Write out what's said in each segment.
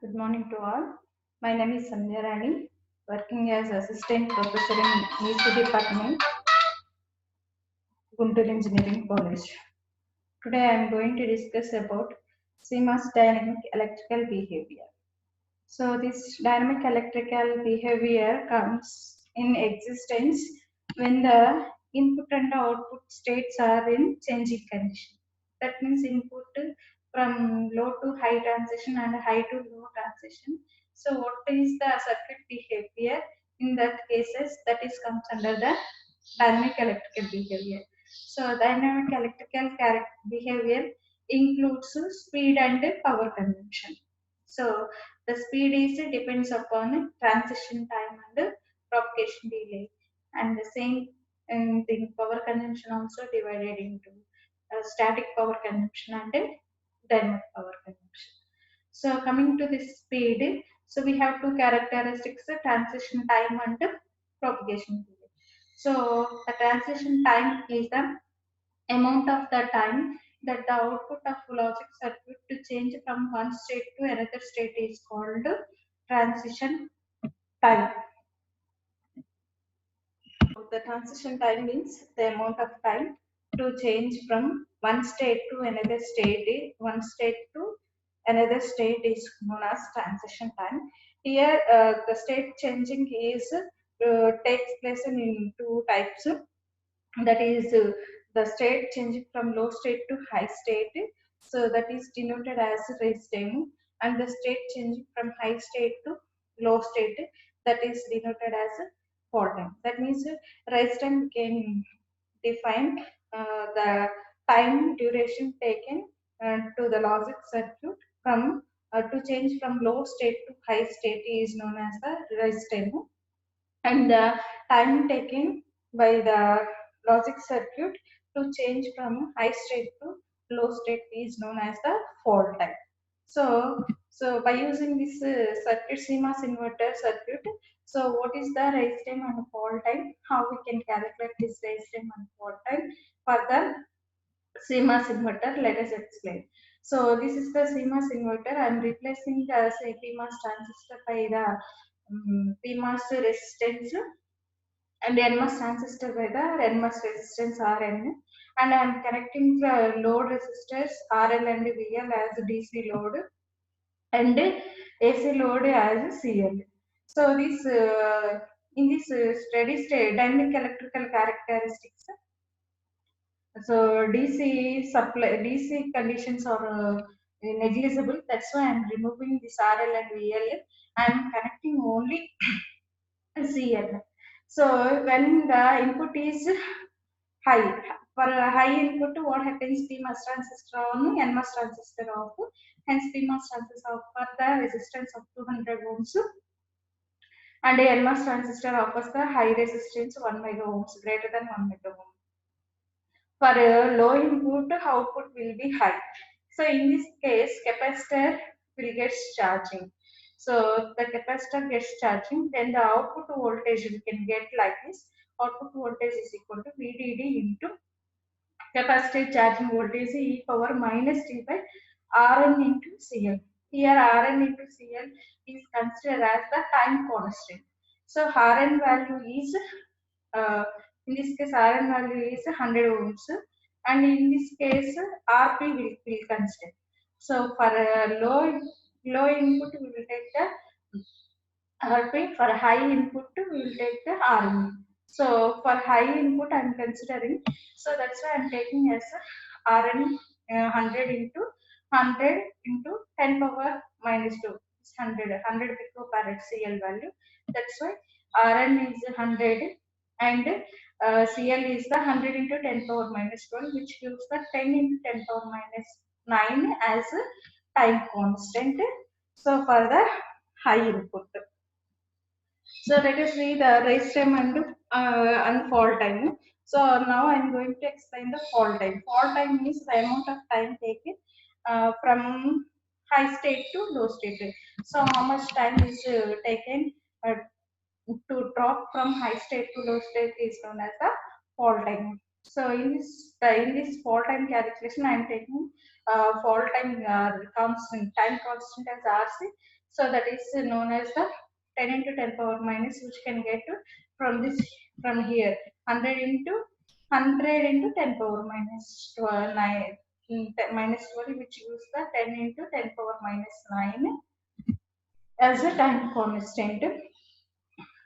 Good morning to all. My name is Rani, working as Assistant Professor in EC Department, Guntur Engineering College. Today I am going to discuss about Cmos dynamic electrical behavior. So this dynamic electrical behavior comes in existence when the input and output states are in changing condition. That means input from low to high transition and high to low transition. So what is the circuit behavior in that cases that is comes under the dynamic electrical behavior. So dynamic electrical behavior includes speed and power consumption. So the speed is depends upon transition time and propagation delay, and the same thing power consumption also divided into static power consumption and dynamic power consumption. So coming to this speed, so we have two characteristics: transition time and propagation delay. So the transition time is the amount of the time that the output of logic circuit to change from one state to another state is called transition time. So the transition time means the amount of time to change from one state to another state. One state to another state is known as transition time. Here, the state changing is takes place in two types. That is the state changing from low state to high state, so that is denoted as rise time, and the state changing from high state to low state, that is denoted as fall time. That means rise time can define the time duration taken to the logic circuit from to change from low state to high state is known as the rise time, and the time taken by the logic circuit to change from high state to low state is known as the fall time. So by using this circuit, CMOS inverter circuit, so what is the rise time and fall time? How we can calculate this rise time and fall time for the CMOS inverter? Let us explain. So this is the CMOS inverter. I am replacing the say PMOS transistor by the PMOS resistance and NMOS transistor by the NMOS resistance Rn, and I am connecting the load resistors RL and VL as DC load and AC load as CL. So this in this steady state dynamic electrical characteristics, so DC conditions are negligible. That's why I am removing this RL and VL. I am connecting only CL. So when the input is high, for a high input, what happens? PMOS transistor on, NMOS transistor off. Hence PMOS transistor off for the resistance of 200 ohms, and a NMOS transistor offers the high resistance 1 mega ohms, greater than 1 mega ohm. For a low input, output will be high. So in this case, capacitor will get charging. So the capacitor gets charging, then the output voltage we can get like this. Output voltage is equal to VDD into capacitor charging voltage e power minus t by Rn into Cl. Here Rn into Cl is considered as the time constant. So Rn value is in this case Rn value is 100 ohms, and in this case Rp will consider. So for low input we will take the Rp, for high input we will take the Rn. So for high input I am considering, so that's why I am taking as Rn 100 into 100 into 10 power minus 2. It's 100 picofarad Cl value. That's why Rn is 100 and Cl is the 100 into 10 power minus 12, which gives the 10 into 10 power minus 9 as a time constant. So for the high input. So let us see the rise time and fall time. So now I am going to explain the fall time. Fall time means the amount of time taken from high state to low state. So how much time is taken to drop from high state to low state is known as the fall time. So in this fall time calculation, I am taking fall time constant, time constant as RC. So that is known as the 10 into 10 power minus, which can get to from this, from here, 100 into 100 into 10 power minus 12, 9, minus 12, which gives the 10 into 10 power minus 9 as a time constant.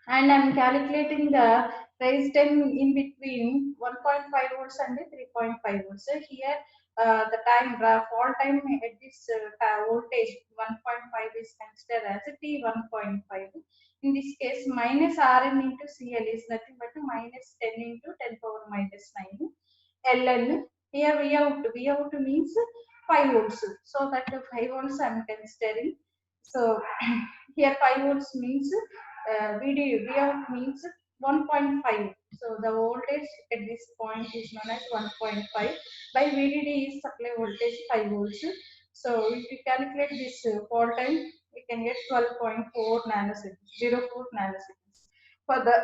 And I'm calculating the raise time in between 1.5 volts and 3.5 volts. So here the time fall time at this voltage 1.5 is considered as a T 1.5. In this case, minus Rn into Cl is nothing but minus 10 into 10 power minus 9 Ln. Here V out means 5 volts. So that 5 volts I'm considering. So here 5 volts means V out means 1.5. So the voltage at this point is known as 1.5. By VDD is supply voltage 5 volts. So if we calculate this fall time, we can get 12.4 nanoseconds, 0.4 nanoseconds. For the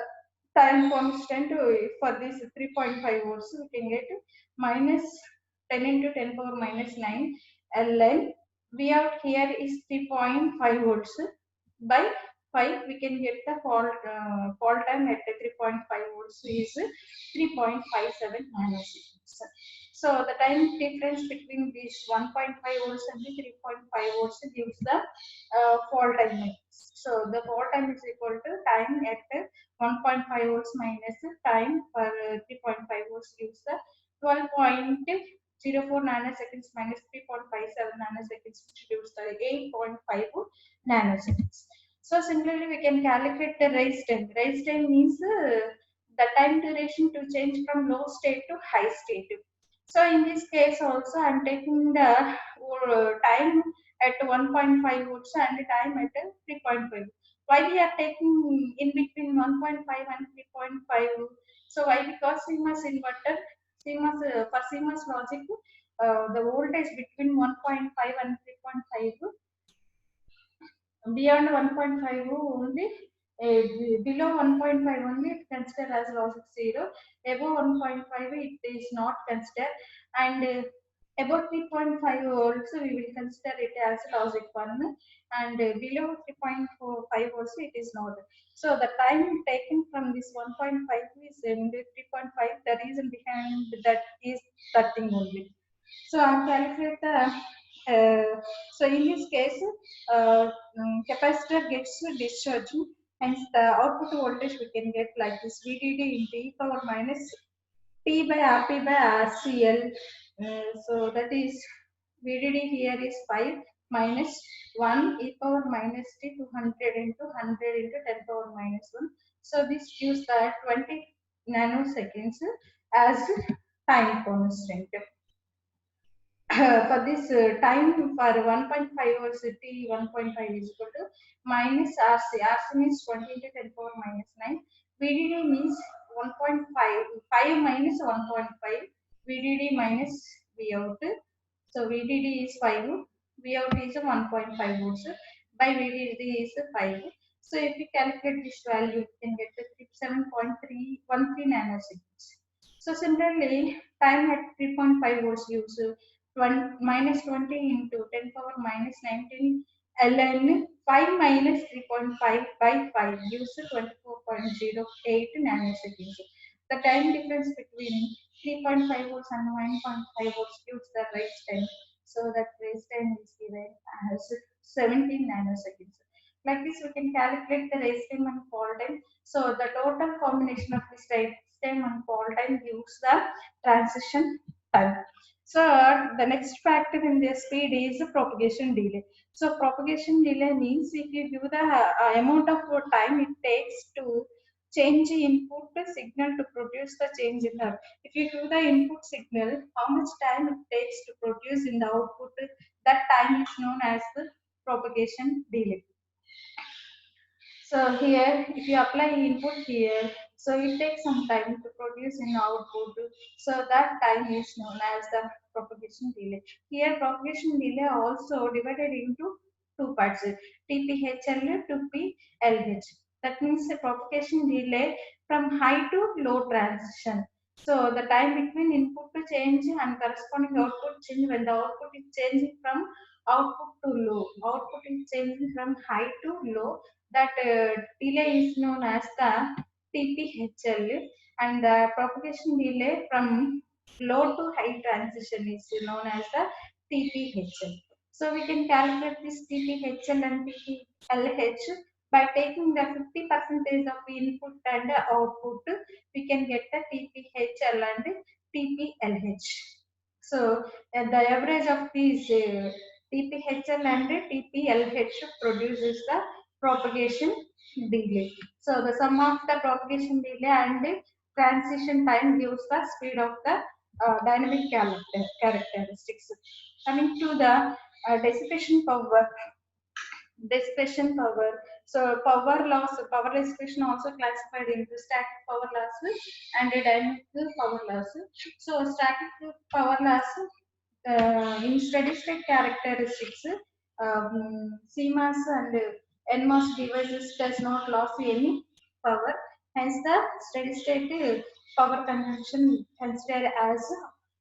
time constant for this 3.5 volts, we can get minus 10 into 10 power minus 9 Ln. V out here is 3.5 volts. By 5, we can get the fall time at 3.5 volts is 3.57 nanoseconds. So the time difference between this 1.5 volts and the 3.5 volts gives the fall time matrix. So the fall time is equal to time at 1.5 volts minus time for 3.5 volts gives the 12.04 nanoseconds minus 3.57 nanoseconds, which gives the 8.5 nanoseconds. So similarly, we can calculate the rise time. Rise time means the time duration to change from low state to high state. So in this case also, I am taking the time at 1.5 volts and the time at 3.5. Why we are taking in between 1.5 and 3.5? So why? Because CMOS inverter, for CMOS logic, the voltage between 1.5 and 3.5, beyond 1.5 only, below 1.5 only it considered as logic 0, above 1.5 it is not considered, and above 3.5 also we will consider it as logic 1, and below 3.45 also it is not. So the time taken from this 1.5 is in the 3.5, the reason behind that is that thing only. So I calculate the so in this case, capacitor gets discharging, hence the output voltage we can get like this VDD into e power minus T by RP by RCL. So that is VDD here is 5 minus 1 e power minus T 200 into 100 into 10 power minus 1. So this gives that 20 nanoseconds as time constant. For this time for 1.5 or T 1.5 is equal to minus RC. RC means 20 into 10 power minus 9. VDD means 1.5, 5 minus 1.5. VDD minus V out. So VDD is 5. V out is 1.5 volts. By VDD is 5. So if we calculate this value, we can get the 7.313 nanoseconds. So similarly, time at 3.5 volts gives 20, minus 20 into 10 power minus 19 ln 5 minus 3.5 by 5 gives 24.08 nanoseconds. The time difference between 3.5 volts and 9.5 volts gives the rise time. So that rise time is given as 17 nanoseconds. Like this, we can calculate the rise time and fall time. So the total combination of this rise time and fall time gives the transition time. So the next factor in the speed is the propagation delay. So propagation delay means if you give the amount of time it takes to change the input signal to produce the change in the. If you give the input signal, how much time it takes to produce in the output, that time is known as the propagation delay. So here, if you apply input here, so it takes some time to produce an output. So that time is known as the propagation delay. Here, propagation delay also divided into two parts: TPHL to PLH. That means the propagation delay from high to low transition. So the time between input to change and corresponding output change when the output is changing from output to low, output is changing from high to low. That delay is known as the TPHL, and the propagation delay from low to high transition is known as the TPHL. So we can calculate this TPHL and TPLH by taking the 50 percentage of input and output. We can get the TPHL and TPLH. So the average of these TPHL and TPLH produces the propagation delay. So the sum of the propagation delay and the transition time gives the speed of the dynamic characteristics. Coming to the dissipation power, dissipation power. So power loss, power dissipation also classified into static power loss and a dynamic power loss. So static power loss in steady state characteristics, Cmos and Nmos devices does not lose any power. Hence, the steady state power consumption considered as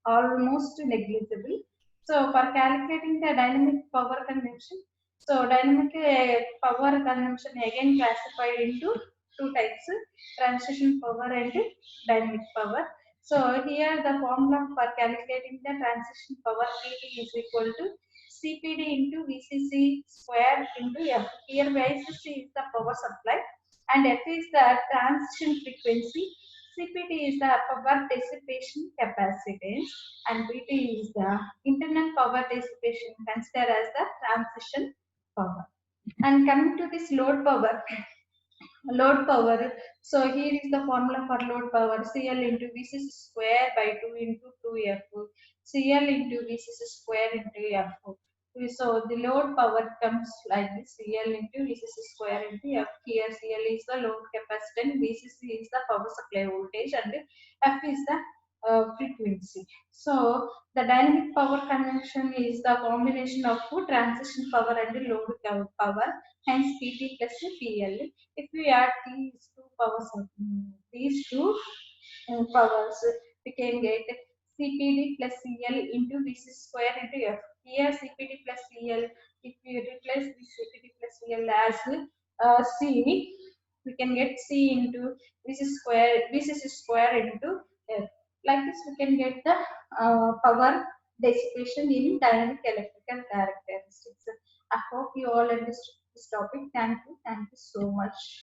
almost negligible. So, for calculating the dynamic power consumption, so dynamic power consumption again classified into two types: transition power and dynamic power. So here the formula for calculating the transition power PT is equal to CPD into VCC square into F. Here VCC is the power supply and F is the transition frequency. CPD is the power dissipation capacitance and VT is the internal power dissipation considered as the transition power. And coming to this load power, load power. So here is the formula for load power: CL into VCC square by 2 into 2F. CL into VCC square into F. So the load power comes like this: CL into VCC square into F. Here CL is the load capacitance, VCC is the power supply voltage, and F is the frequency. So the dynamic power consumption is the combination of transition power and load power. Hence PT plus PL. If we add these two powers, we can get CPD plus CL into VC square into F. Here CPD plus CL, if we replace this CPD plus CL as C, we can get C into VCC square into F. Like this, we can get the power dissipation in dynamic electrical characteristics. I hope you all understood this topic. Thank you. Thank you so much.